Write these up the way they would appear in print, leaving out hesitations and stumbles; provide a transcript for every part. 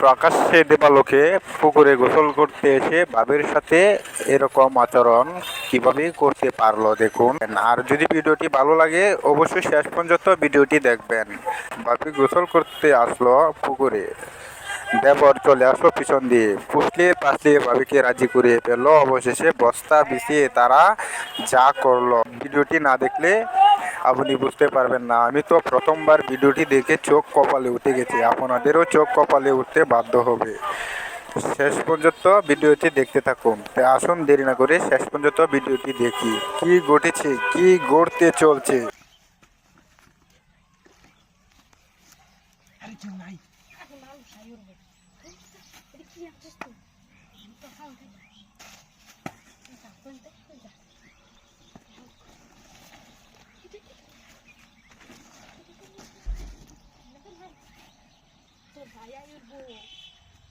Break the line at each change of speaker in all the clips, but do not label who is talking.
প্রকাশ্যে দেবালোকে পুকুরে গোসল করতে এসে বাবির সাথে এরকম আচরণ কিভাবে করতে পারলো দেখুন। আর যদি ভিডিওটি ভালো লাগে অবশ্যই শেষ পর্যন্ত ভিডিওটি দেখবেন। বাবি গোসল করতে আসলো পুকুরে, দেবর চলে আসলো পিছন দিয়ে, ফুসলিয়ে পাসলিয়ে ভাবিকে রাজি করিয়ে ফেললো। অবশেষে বস্তা বিছিয়ে তারা যা করলো ভিডিওটি না দেখলে আপনি বুঝতে পারবেন না। আমি তো প্রথমবার ভিডিওটি দেখে চোখ কপালে উঠে গেছি, আপনাদেরও চোখ কপালে উঠতে বাধ্য হবে। শেষ পর্যন্ত ভিডিওটি দেখতে থাকুন। তাই আসুন দেরি না করে শেষ পর্যন্ত ভিডিওটি দেখি কি ঘটেছে, কি ঘটতে চলছে।
আরে কেউ নাই।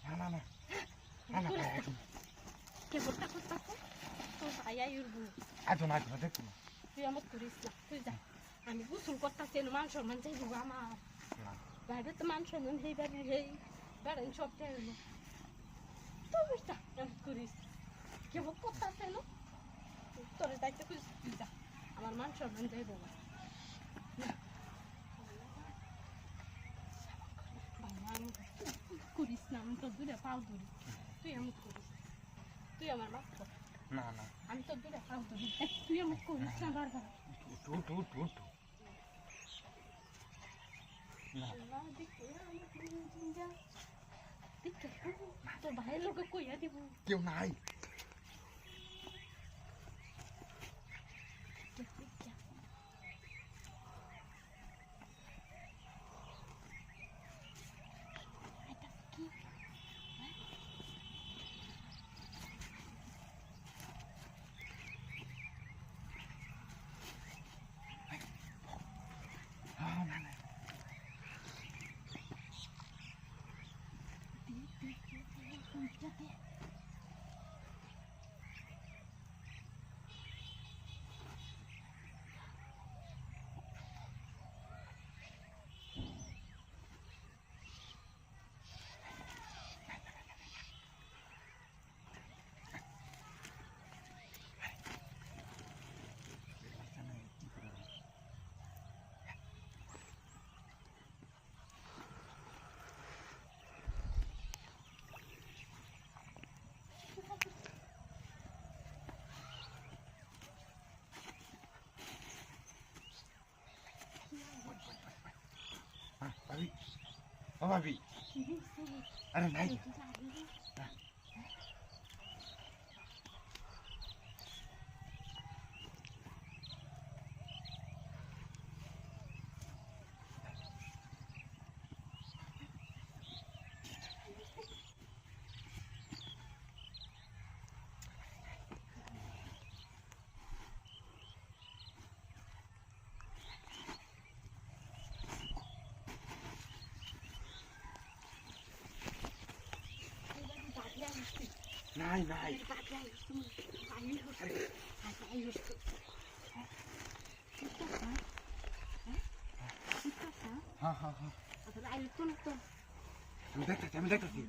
না না না না না ভাই এখন আজ না আজ দেখুন
তুই আমার করিস না, তুই যা। আমি গোসল করতেছি মান সম্মান চাইবো আমার বাইরে তো মান সম্মান সেই বাড়ির সেই বেড়ান সবটা এলো তো বুঝতা এমন করিস কেমন করতেছে না তোর দায়িত্ব করিস, তুই যা। আমার মান সম্মান যাইবো করিস না, আমি তো দূরে পাও ধরি, তুই এমন করিস, তুই আমার মাফ কর।
না না
আমি তো দূরে পাও ধরি, তুই এমন করিস না বারবার।
উঠ উঠ উঠ না
তোর ভাইয়ের লোকে কইয়া দিব
কেউ নাই। ভাবি ও ভাবি আরে নাই নাই নাই হ্যাঁ হ্যাঁ হ্যাঁ আমি দেখতেছি আমি দেখতেছি